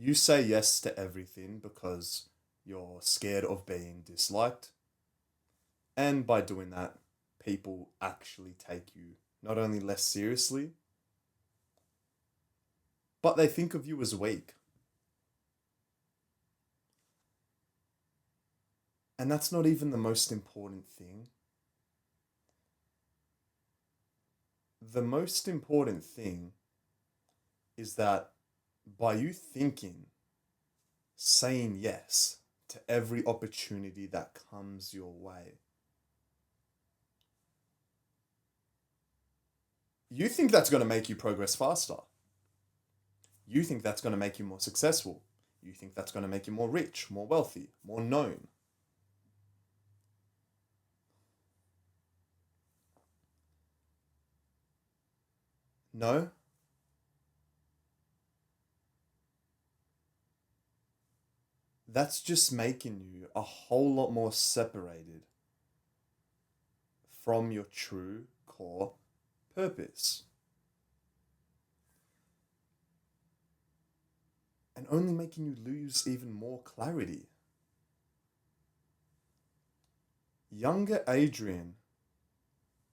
You say yes to everything because you're scared of being disliked. And by doing that, people actually take you not only less seriously, but they think of you as weak. And that's not even the most important thing. The most important thing is that by you thinking, saying yes to every opportunity that comes your way, you think that's going to make you progress faster. You think that's going to make you more successful. You think that's going to make you more rich, more wealthy, more known. No, that's just making you a whole lot more separated from your true core purpose. And only making you lose even more clarity. Younger Adrian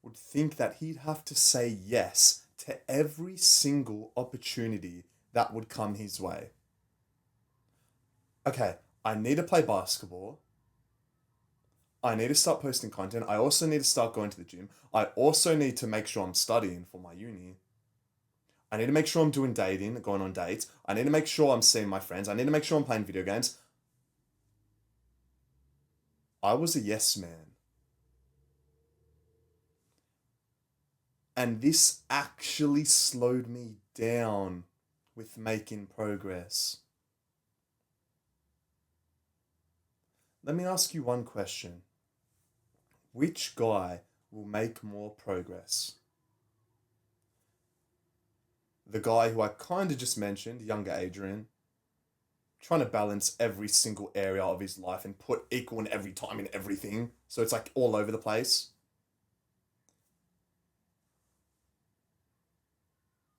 would think that he'd have to say yes to every single opportunity that would come his way. Okay, I need to play basketball. I need to start posting content. I also need to start going to the gym. I also need to make sure I'm studying for my uni. I need to make sure I'm doing dating, going on dates. I need to make sure I'm seeing my friends. I need to make sure I'm playing video games. I was a yes man. And this actually slowed me down with making progress. Let me ask you one question. Which guy will make more progress? The guy who I kind of just mentioned, younger Adrian, trying to balance every single area of his life and put equal in every time in everything. So it's like all over the place.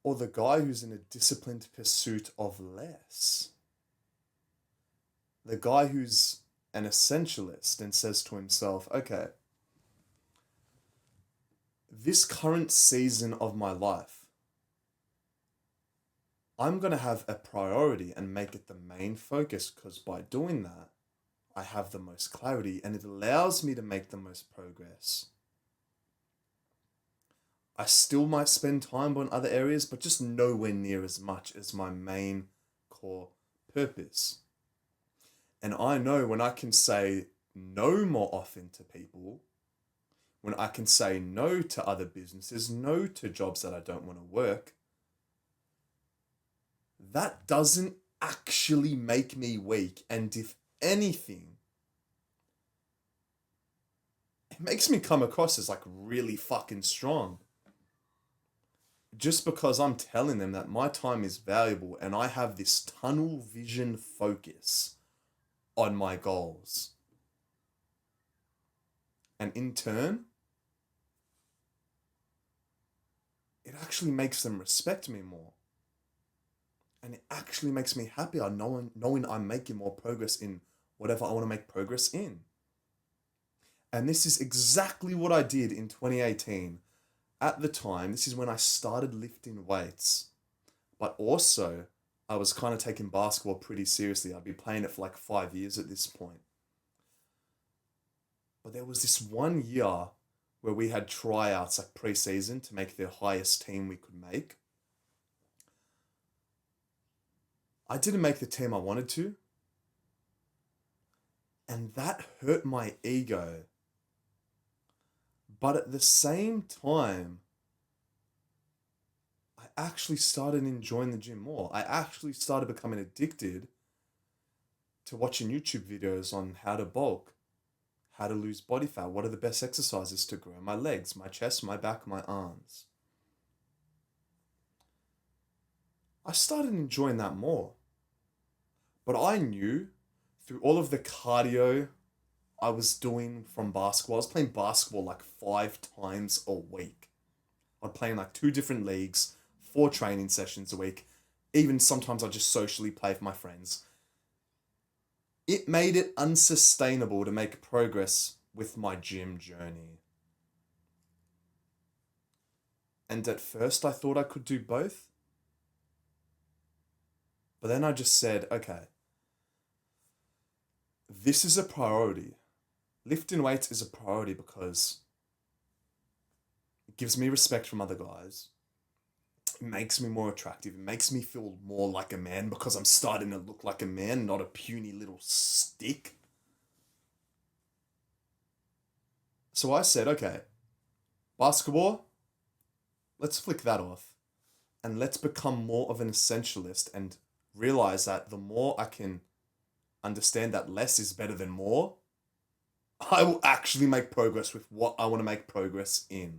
Or the guy who's in a disciplined pursuit of less. The guy who's an essentialist and says to himself, okay, this current season of my life, I'm going to have a priority and make it the main focus because by doing that, I have the most clarity and it allows me to make the most progress. I still might spend time on other areas, but just nowhere near as much as my main core purpose. And I know when I can say no more often to people, when I can say no to other businesses, no to jobs that I don't want to work, that doesn't actually make me weak. And if anything, it makes me come across as like really fucking strong. Just because I'm telling them that my time is valuable and I have this tunnel vision focus on my goals. And in turn, it actually makes them respect me more. And it actually makes me happier knowing I'm making more progress in whatever I want to make progress in. And this is exactly what I did in 2018. At the time, this is when I started lifting weights. But also, I was kind of taking basketball pretty seriously. I'd been playing it for like 5 years at this point. But there was this one year where we had tryouts like pre-season to make the highest team we could make. I didn't make the team I wanted to, and that hurt my ego. But at the same time, I actually started enjoying the gym more. I actually started becoming addicted to watching YouTube videos on how to bulk, how to lose body fat, what are the best exercises to grow my legs, my chest, my back, my arms. I started enjoying that more. But I knew through all of the cardio I was doing from basketball, I was playing basketball like 5 times a week. I'd play in like 2 different leagues, 4 training sessions a week. even sometimes I just socially play with my friends. It made it unsustainable to make progress with my gym journey. And at first I thought I could do both. But then I just said, okay, this is a priority. Lifting weights is a priority because it gives me respect from other guys. It makes me more attractive. It makes me feel more like a man because I'm starting to look like a man, not a puny little stick. So I said, okay, basketball, let's flick that off and let's become more of an essentialist and realize that the more I can understand that less is better than more, I will actually make progress with what I want to make progress in.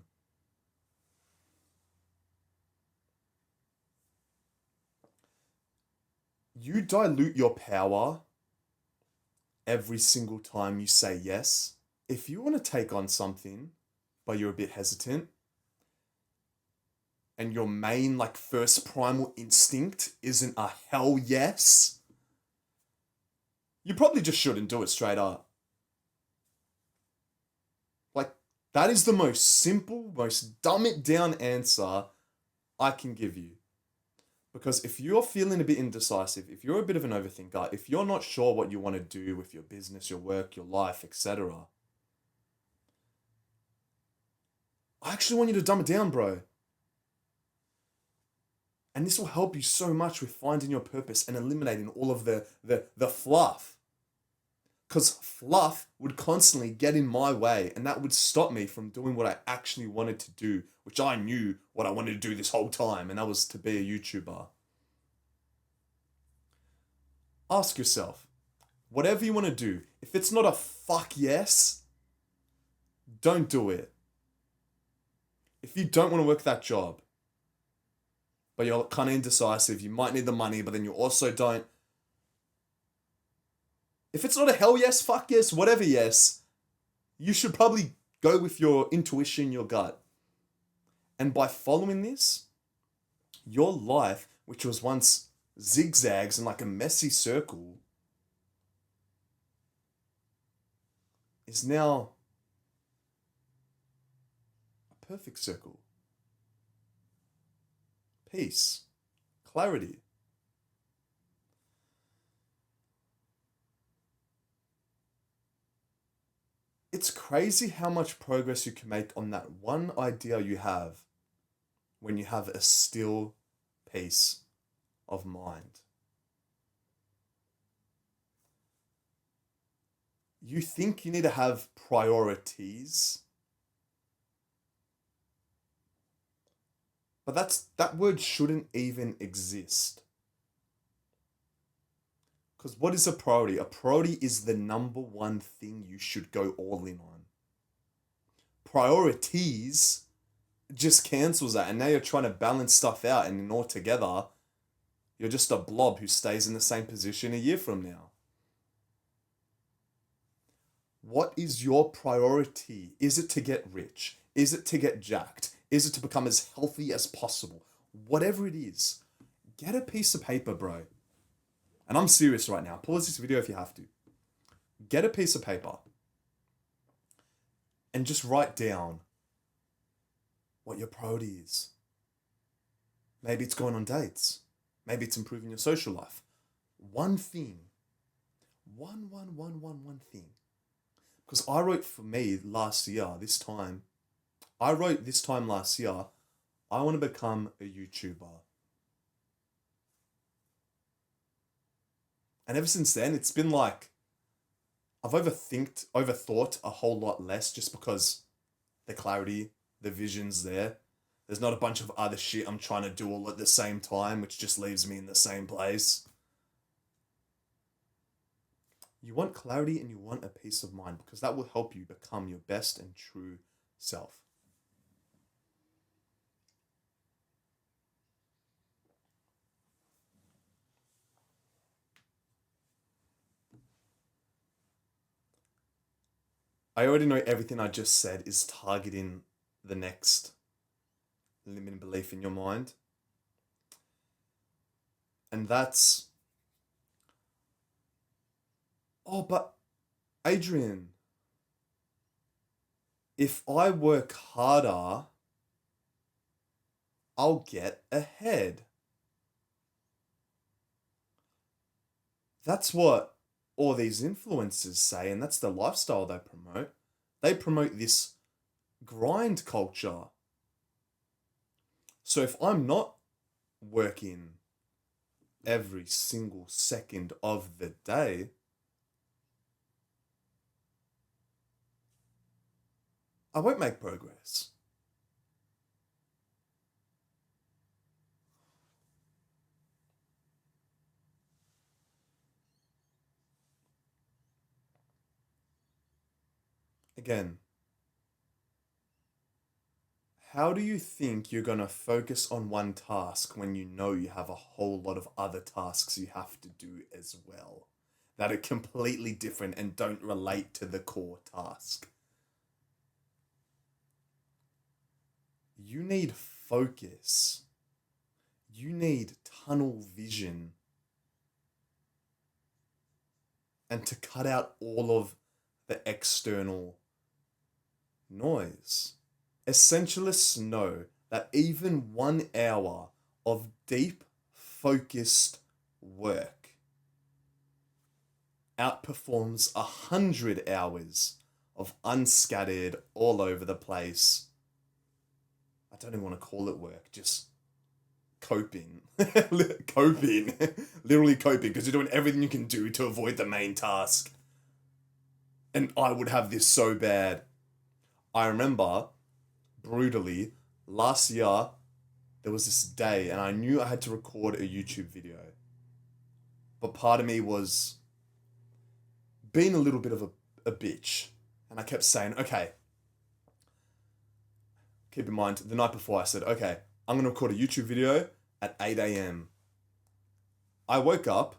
You dilute your power every single time you say yes. If you want to take on something, but you're a bit hesitant, and your main, like, first primal instinct isn't a hell yes, you probably just shouldn't do it straight up. Like, that is the most simple, most dumb it down answer I can give you. Because if you're feeling a bit indecisive, if you're a bit of an overthinker, if you're not sure what you want to do with your business, your work, your life, etc., I actually want you to dumb it down, bro. And this will help you so much with finding your purpose and eliminating all of the fluff. Because fluff would constantly get in my way and that would stop me from doing what I actually wanted to do, which I knew what I wanted to do this whole time, and that was to be a YouTuber. Ask yourself, whatever you want to do, if it's not a fuck yes, don't do it. If you don't want to work that job, but you're kind of indecisive, you might need the money, but then you also don't. If it's not a hell yes, fuck yes, whatever yes, you should probably go with your intuition, your gut. And by following this, your life, which was once zigzags and like a messy circle, is now a perfect circle. Peace, clarity. It's crazy how much progress you can make on that one idea you have when you have a still peace of mind. You think you need to have priorities, but that word shouldn't even exist. Because what is a priority? A priority is the number one thing you should go all in on. Priorities just cancels that, and now you're trying to balance stuff out, and in all together, you're just a blob who stays in the same position a year from now. What is your priority? Is it to get rich? Is it to get jacked? Is it to become as healthy as possible? Whatever it is, get a piece of paper, bro. And I'm serious right now. Pause this video if you have to. Get a piece of paper and just write down what your priority is. Maybe it's going on dates. Maybe it's improving your social life. One thing. One thing. Because I wrote for me last year, I wrote this time last year, I want to become a YouTuber. And ever since then, it's been like, I've overthought a whole lot less just because the clarity, the vision's there. There's not a bunch of other shit I'm trying to do all at the same time, which just leaves me in the same place. You want clarity and you want a peace of mind because that will help you become your best and true self. I already know everything I just said is targeting the next limiting belief in your mind. And that's, oh, but Adrian, if I work harder, I'll get ahead. That's what all these influencers say, and that's the lifestyle they promote. They promote this grind culture. So if I'm not working every single second of the day, I won't make progress. Again, how do you think you're going to focus on one task when you know you have a whole lot of other tasks you have to do as well that are completely different and don't relate to the core task? You need focus. You need tunnel vision and to cut out all of the external noise. Essentialists know that even 1 hour of deep, focused work outperforms 100 hours of unscattered, all over the place. I don't even want to call it work, just coping. Coping. Literally coping, because you're doing everything you can do to avoid the main task. And I would have this so bad. I remember brutally last year there was this day and I knew I had to record a YouTube video. But part of me was being a little bit of a bitch. And I kept saying, okay, keep in mind, the night before I said, okay, I'm going to record a YouTube video at 8 a.m. I woke up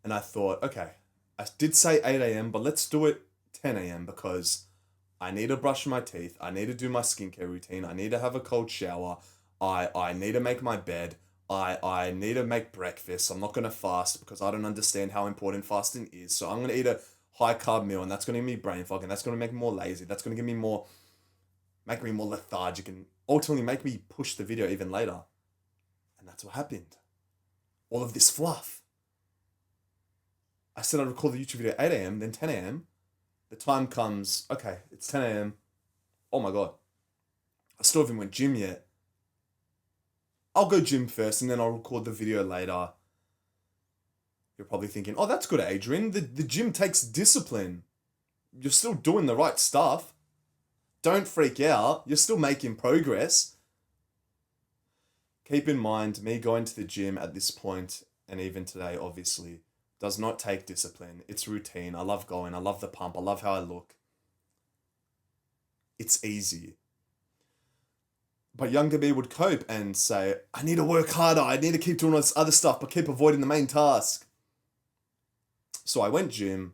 and I thought, okay, I did say 8 a.m., but let's do it 10 a.m. because I need to brush my teeth. I need to do my skincare routine. I need to have a cold shower. I need to make my bed. I need to make breakfast. I'm not going to fast because I don't understand how important fasting is. So I'm going to eat a high carb meal and that's going to give me brain fog and that's going to make me more lazy. That's going to make me more lethargic and ultimately make me push the video even later. And that's what happened. All of this fluff. I said I'd record the YouTube video at 8 a.m., then 10 a.m. The time comes, okay, it's 10 a.m. Oh my God. I still haven't went gym yet. I'll go gym first and then I'll record the video later. You're probably thinking, oh, that's good, Adrian. The gym takes discipline. You're still doing the right stuff. Don't freak out. You're still making progress. Keep in mind, me going to the gym at this point, and even today, obviously, does not take discipline. It's routine. I love going. I love the pump. I love how I look. It's easy. But younger me would cope and say, I need to work harder. I need to keep doing all this other stuff, but keep avoiding the main task. So I went gym.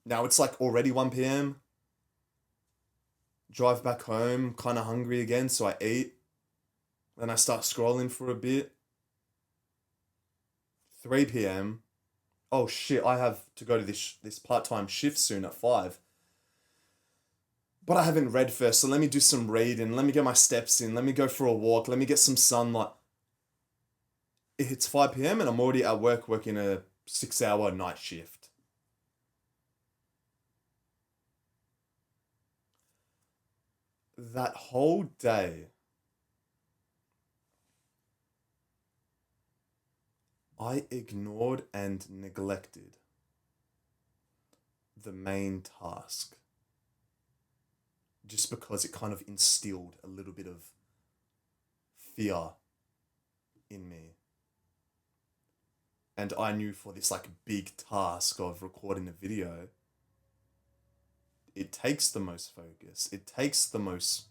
Now it's like already 1 p.m. Drive back home, kind of hungry again, so I eat. Then I start scrolling for a bit. 3 p.m. Oh shit, I have to go to this part-time shift soon at 5. But I haven't read first, so let me do some reading. Let me get my steps in. Let me go for a walk. Let me get some sunlight. It hits 5 p.m. and I'm already at work working a 6-hour night shift. That whole day, I ignored and neglected the main task just because it kind of instilled a little bit of fear in me. And I knew for this like big task of recording a video, it takes the most focus, it takes the most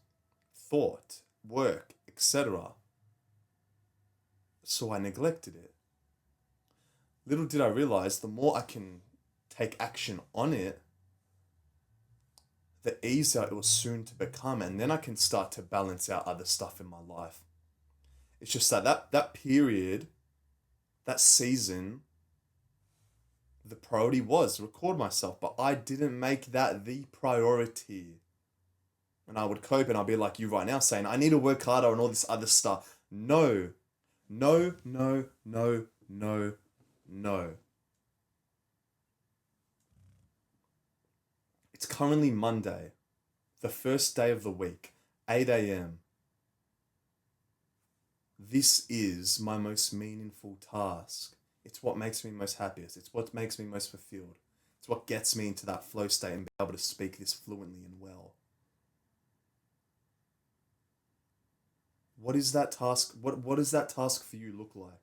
thought, work, etc. So I neglected it. Little did I realize, the more I can take action on it, the easier it was soon to become, and then I can start to balance out other stuff in my life. It's just that period, that season, the priority was record myself, but I didn't make that the priority. And I would cope and I'd be like you right now saying, I need to work harder and all this other stuff. No, no, no, no, no, no. It's currently Monday, the first day of the week, 8 a.m. This is my most meaningful task. It's what makes me most happiest. It's what makes me most fulfilled. It's what gets me into that flow state and be able to speak this fluently and well. What is that task? What does that task for you look like?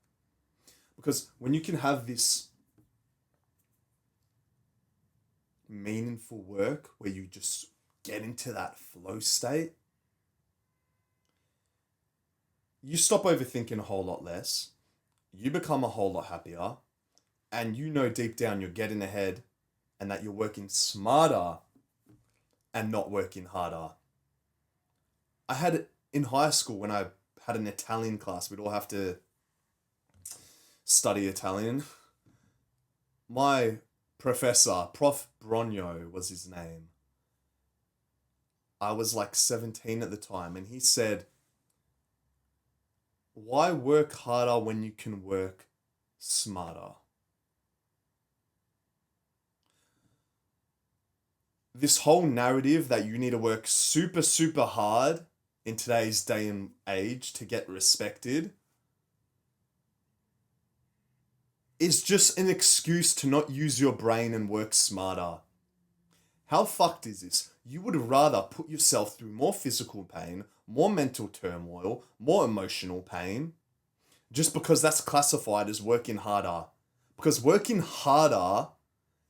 Because when you can have this meaningful work where you just get into that flow state, you stop overthinking a whole lot less, you become a whole lot happier, and you know deep down you're getting ahead and that you're working smarter and not working harder. I had in high school when I had an Italian class, we'd all have to study Italian. My professor, Prof. Bronio was his name. I was like 17 at the time, and he said, why work harder when you can work smarter? This whole narrative that you need to work super, super hard in today's day and age to get respected is just an excuse to not use your brain and work smarter. How fucked is this? You would rather put yourself through more physical pain, more mental turmoil, more emotional pain, just because that's classified as working harder. Because working harder,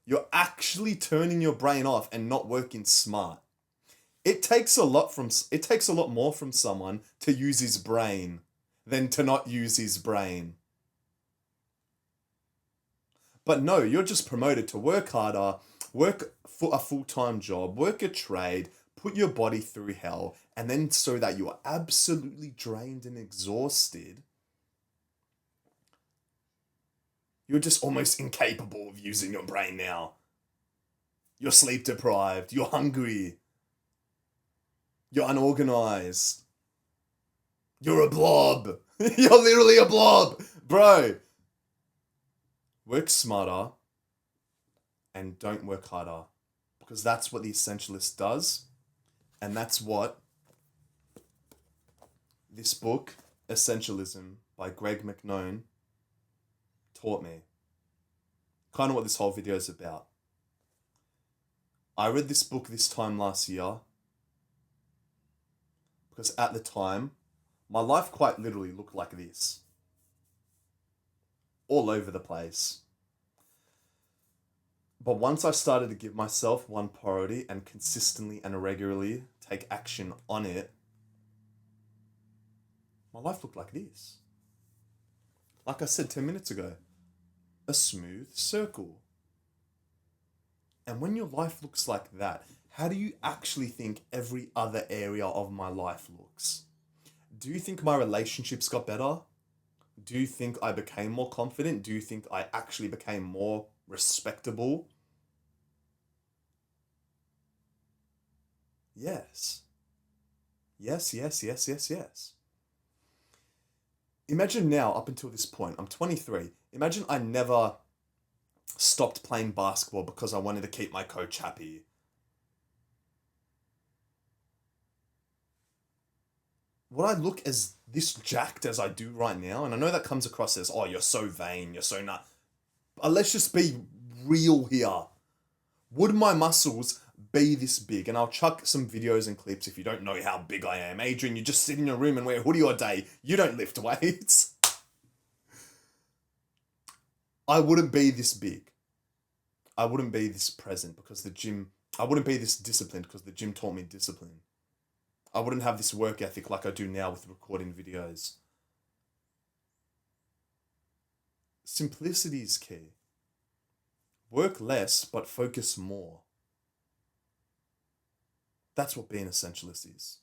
you're actually turning your brain off and not working smart. It takes a lot more from someone to use his brain than to not use his brain. But no, you're just promoted to work harder, work for a full-time job, work a trade, put your body through hell, and then so that you are absolutely drained and exhausted, you're just almost incapable of using your brain now. You're sleep deprived, you're hungry, you're unorganized, you're a blob. You're literally a blob, bro. Work smarter and don't work harder, because that's what the essentialist does, and that's what this book, Essentialism by Greg McKeown, taught me. Kind of what this whole video is about. I read this book this time last year because at the time, my life quite literally looked like this. All over the place. But once I started to give myself one priority and consistently and regularly take action on it, my life looked like this. Like I said 10 minutes ago, a smooth circle. And when your life looks like that, how do you actually think every other area of my life looks? Do you think my relationships got better? Do you think I became more confident? Do you think I actually became more respectable? Yes. Yes, yes, yes, yes, yes. Imagine now, up until this point, I'm 23. Imagine I never stopped playing basketball because I wanted to keep my coach happy. Would I look as this jacked as I do right now? And I know that comes across as, oh, you're so vain, you're so nut. But let's just be real here. Would my muscles be this big? And I'll chuck some videos and clips if you don't know how big I am. Adrian, you just sit in your room and wear a hoodie all day. You don't lift weights. I wouldn't be this big. I wouldn't be this present because the gym... I wouldn't be this disciplined because the gym taught me discipline. I wouldn't have this work ethic like I do now with recording videos. Simplicity is key. Work less, but focus more. That's what being essentialist is.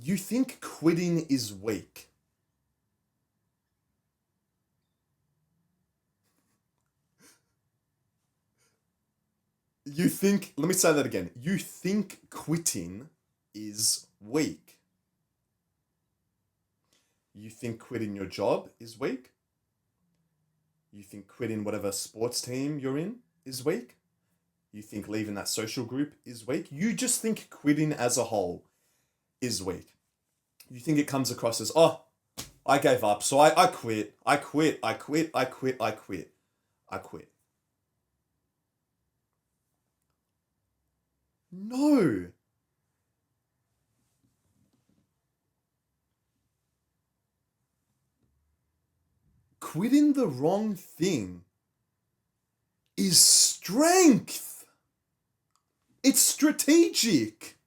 You think quitting is weak. Let me say that again. You think quitting is weak. You think quitting your job is weak. You think quitting whatever sports team you're in is weak. You think leaving that social group is weak. You just think quitting as a whole is weak. You think it comes across as, oh, I gave up, so I quit. I quit. I quit. I quit. I quit. I quit. No. Quitting the wrong thing is strength. It's strategic.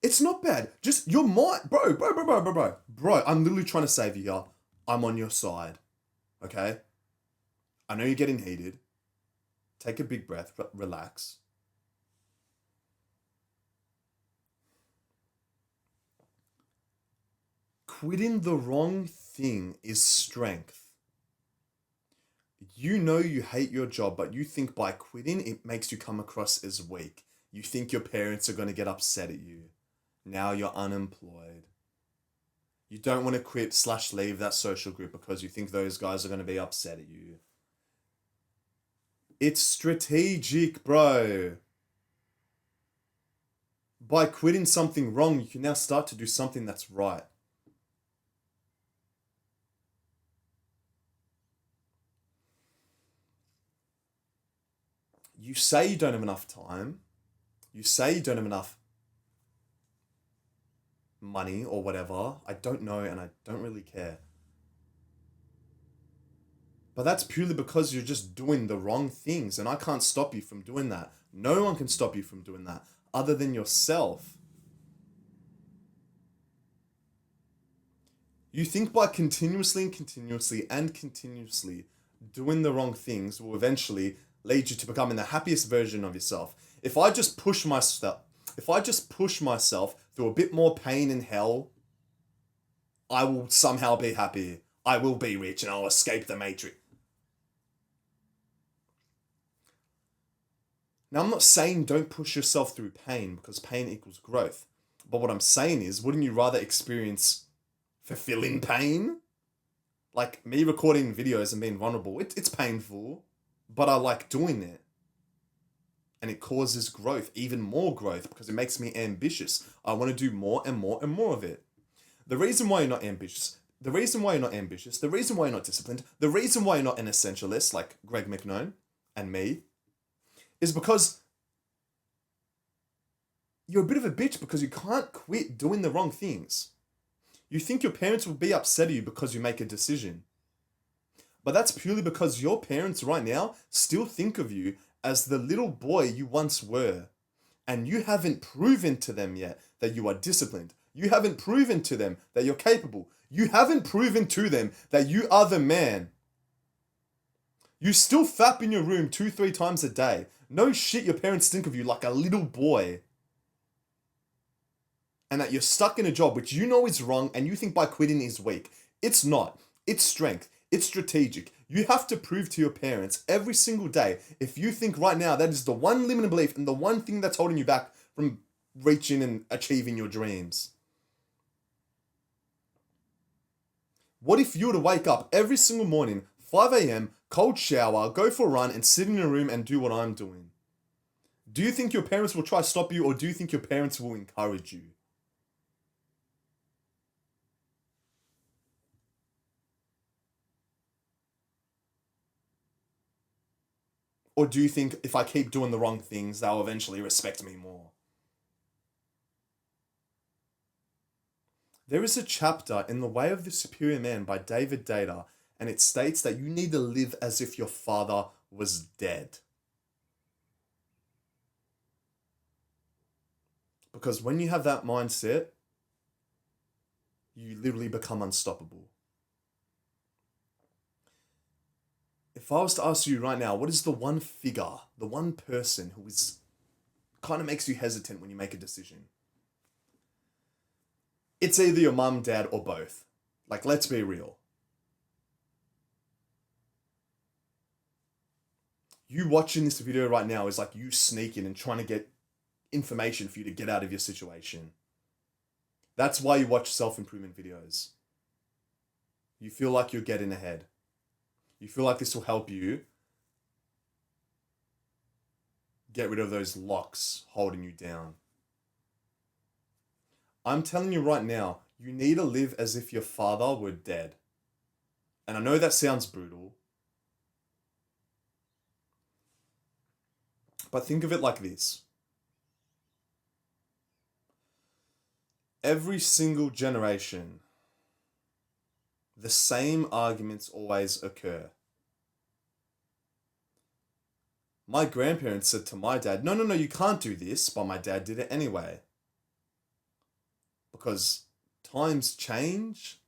It's not bad. Just your mind, bro. I'm literally trying to save you here. I'm on your side. Okay? I know you're getting heated. Take a big breath, relax. Quitting the wrong thing is strength. You know you hate your job, but you think by quitting it makes you come across as weak. You think your parents are going to get upset at you. Now you're unemployed. You don't want to quit / leave that social group because you think those guys are going to be upset at you. It's strategic, bro. By quitting something wrong, you can now start to do something that's right. You say you don't have enough time. You say you don't have enough money or whatever. I don't know and I don't really care. But that's purely because you're just doing the wrong things and I can't stop you from doing that. No one can stop you from doing that other than yourself. You think by continuously doing the wrong things will eventually lead you to becoming the happiest version of yourself. If I just push myself through a bit more pain and hell, I will somehow be happy. I will be rich and I'll escape the matrix. Now, I'm not saying don't push yourself through pain because pain equals growth. But what I'm saying is, wouldn't you rather experience fulfilling pain? Like me recording videos and being vulnerable, it's painful, but I like doing it. And it causes growth, even more growth, because it makes me ambitious. I want to do more and more and more of it. The reason why you're not ambitious, the reason why you're not disciplined, the reason why you're not an essentialist like Greg McKnone and me, is because you're a bit of a bitch because you can't quit doing the wrong things. You think your parents will be upset at you because you make a decision. But that's purely because your parents right now still think of you as the little boy you once were. And you haven't proven to them yet that you are disciplined. You haven't proven to them that you're capable. You haven't proven to them that you are the man. You still fap in your room 2-3 times a day. No shit, your parents think of you like a little boy. And that you're stuck in a job which you know is wrong and you think by quitting is weak. It's not. It's strength. It's strategic. You have to prove to your parents every single day if you think right now that is the one limiting belief and the one thing that's holding you back from reaching and achieving your dreams. What if you were to wake up every single morning, 5 a.m., cold shower, go for a run and sit in a room and do what I'm doing? Do you think your parents will try to stop you or do you think your parents will encourage you? Or do you think if I keep doing the wrong things, they'll eventually respect me more? There is a chapter in The Way of the Superior Man by David Data, and it states that you need to live as if your father was dead. Because when you have that mindset, you literally become unstoppable. If I was to ask you right now, what is the one figure, the one person who is kind of makes you hesitant when you make a decision. It's either your mum, dad, or both. Like, let's be real. You watching this video right now is like you sneaking and trying to get information for you to get out of your situation. That's why you watch self-improvement videos. You feel like you're getting ahead. You feel like this will help you get rid of those locks holding you down. I'm telling you right now, you need to live as if your father were dead. And I know that sounds brutal, but think of it like this. Every single generation, the same arguments always occur. My grandparents said to my dad, no, you can't do this, but my dad did it anyway. Because times change.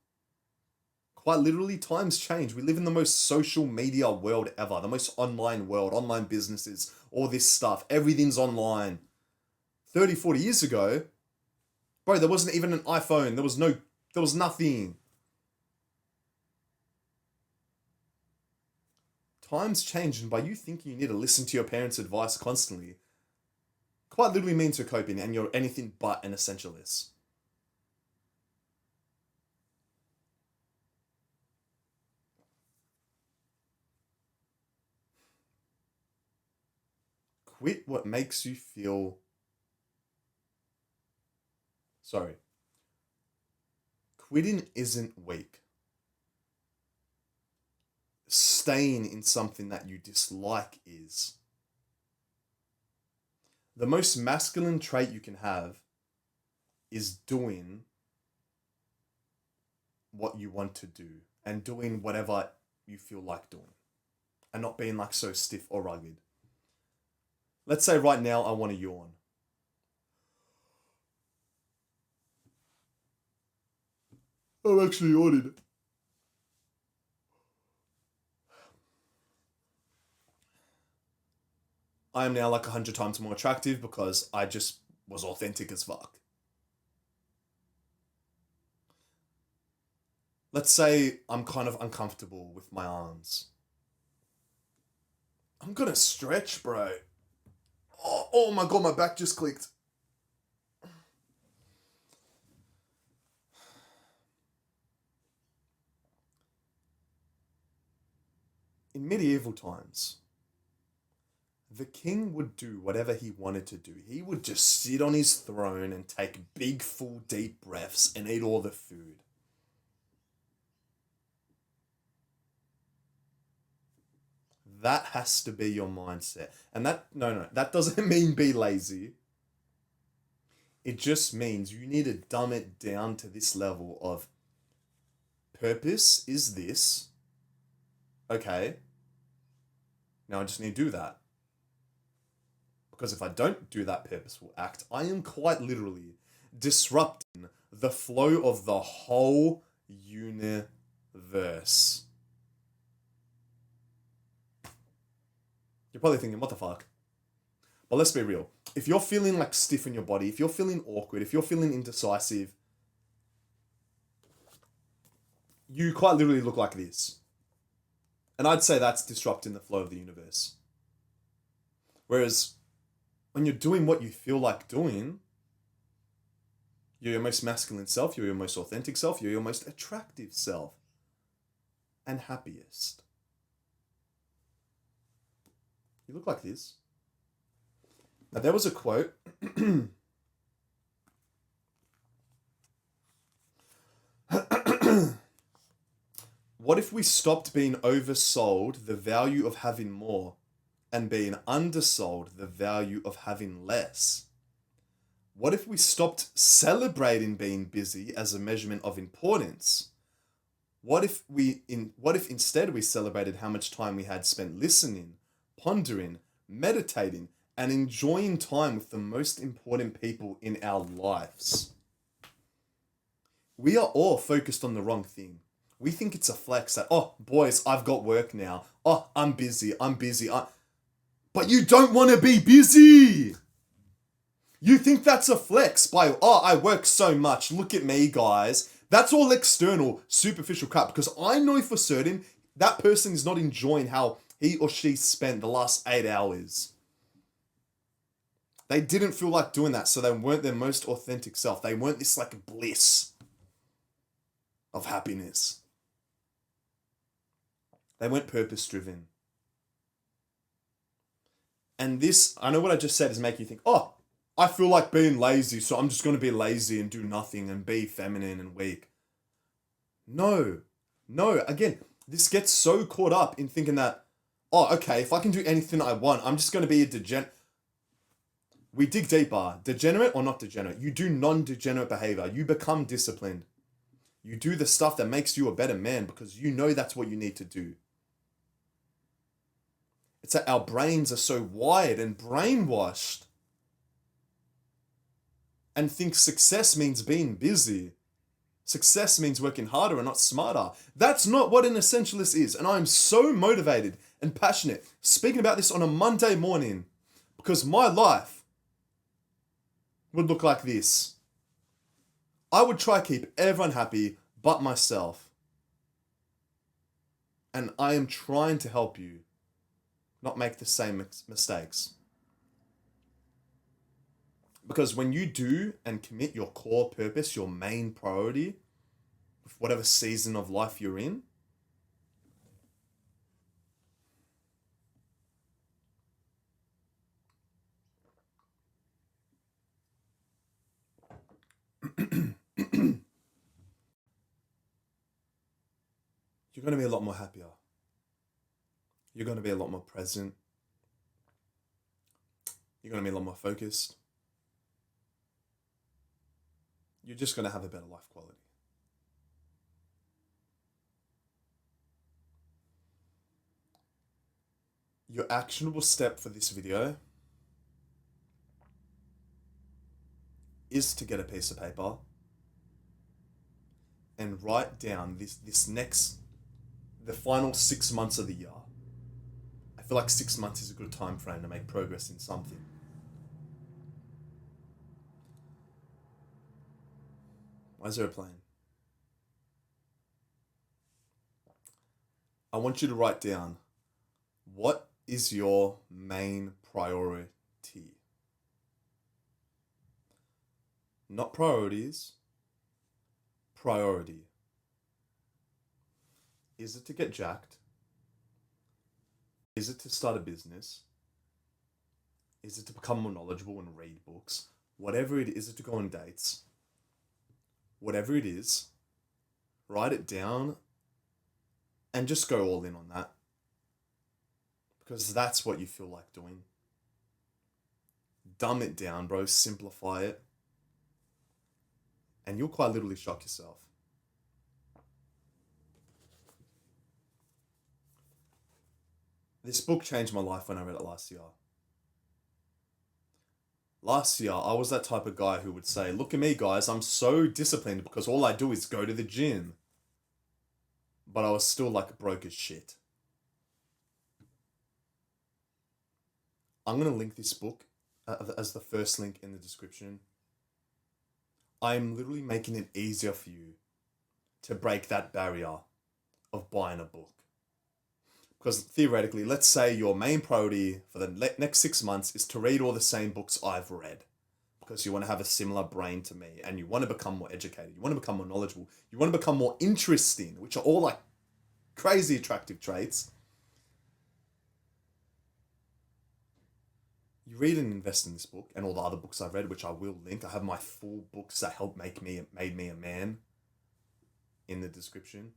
Quite literally, times change. We live in the most social media world ever, the most online world, online businesses, all this stuff. Everything's online. 30, 40 years ago, bro, there wasn't even an iPhone. There was nothing. Times change, and by you thinking you need to listen to your parents' advice constantly, quite literally means you're coping and you're anything but an essentialist. Quit what makes you feel... Sorry. Quitting isn't weak. Staying in something that you dislike is. The most masculine trait you can have is doing what you want to do and doing whatever you feel like doing and not being like so stiff or rugged. Let's say right now I want to yawn. I'm actually yawning. I am now like 100 times more attractive because I just was authentic as fuck. Let's say I'm kind of uncomfortable with my arms. I'm gonna stretch, bro. Oh my god, my back just clicked. In medieval times, the king would do whatever he wanted to do. He would just sit on his throne and take big, full, deep breaths and eat all the food. That has to be your mindset. And that doesn't mean be lazy. It just means you need to dumb it down to this level of purpose is this. Okay. Now I just need to do that. Because if I don't do that purposeful act, I am quite literally disrupting the flow of the whole universe. You're probably thinking, what the fuck? But let's be real. If you're feeling like stiff in your body, if you're feeling awkward, if you're feeling indecisive, you quite literally look like this. And I'd say that's disrupting the flow of the universe. Whereas when you're doing what you feel like doing, you're your most masculine self, you're your most authentic self, you're your most attractive self and happiest. You look like this. Now, there was a quote. What if we stopped being oversold the value of having more and being undersold the value of having less? What if we stopped celebrating being busy as a measurement of importance? What if instead we celebrated how much time we had spent listening, pondering, meditating, and enjoying time with the most important people in our lives? We are all focused on the wrong thing. We think it's a flex that, oh, boys, I've got work now. Oh, I'm busy. But you don't want to be busy. You think that's a flex by, oh, I work so much, look at me, guys. That's all external, superficial crap, because I know for certain that person is not enjoying how he or she spent the last 8 hours. They didn't feel like doing that, so they weren't their most authentic self. They weren't this like bliss of happiness. They weren't purpose driven. And this, I know what I just said is making you think, oh, I feel like being lazy, so I'm just going to be lazy and do nothing and be feminine and weak. No. Again, this gets so caught up in thinking that, oh, okay, if I can do anything I want, I'm just going to be a degenerate. We dig deeper. Degenerate or not degenerate? You do non-degenerate behavior. You become disciplined. You do the stuff that makes you a better man because you know that's what you need to do. It's that our brains are so wired and brainwashed and think success means being busy. Success means working harder and not smarter. That's not what an essentialist is. And I'm so motivated and passionate speaking about this on a Monday morning because my life would look like this. I would try to keep everyone happy but myself. And I am trying to help you not make the same mistakes. Because when you do and commit your core purpose, your main priority, with whatever season of life you're in, you're going to be a lot more happier. You're going to be a lot more present. You're going to be a lot more focused. You're just going to have a better life quality. Your actionable step for this video is to get a piece of paper and write down the final 6 months of the year. I feel like 6 months is a good time frame to make progress in something. Why is there a plane? I want you to write down, what is your main priority? Not priorities, priority. Is it to get jacked? Is it to start a business? Is it to become more knowledgeable and read books? Whatever it is, it to go on dates? Whatever it is, write it down and just go all in on that. Because that's what you feel like doing. Dumb it down, bro. Simplify it. And you'll quite literally shock yourself. This book changed my life when I read it last year. Last year, I was that type of guy who would say, look at me, guys, I'm so disciplined because all I do is go to the gym. But I was still like broke as shit. I'm going to link this book as the first link in the description. I'm literally making it easier for you to break that barrier of buying a book. Because theoretically, let's say your main priority for the next 6 months is to read all the same books I've read. Because you want to have a similar brain to me and you want to become more educated. You want to become more knowledgeable. You want to become more interesting, which are all like crazy attractive traits. You read and invest in this book and all the other books I've read, which I will link. I have my full books that helped made me a man in the description.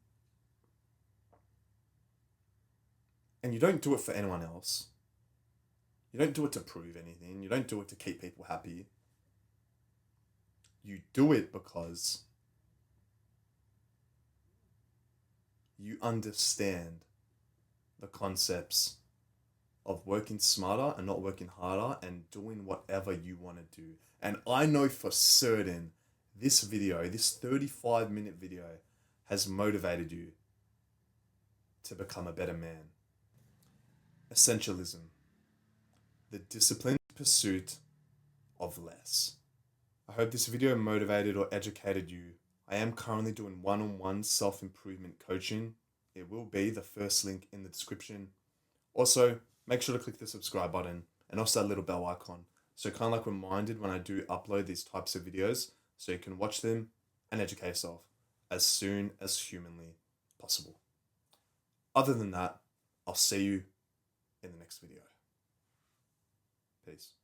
And you don't do it for anyone else. You don't do it to prove anything. You don't do it to keep people happy. You do it because you understand the concepts of working smarter and not working harder and doing whatever you want to do. And I know for certain this video, this 35-minute video, has motivated you to become a better man. Essentialism, the disciplined pursuit of less. I hope this video motivated or educated you. I am currently doing one-on-one self-improvement coaching. It will be the first link in the description. Also, make sure to click the subscribe button and also that little bell icon, so kind of like reminded when I do upload these types of videos, so you can watch them and educate yourself as soon as humanly possible. Other than that, I'll see you in the next video. Peace.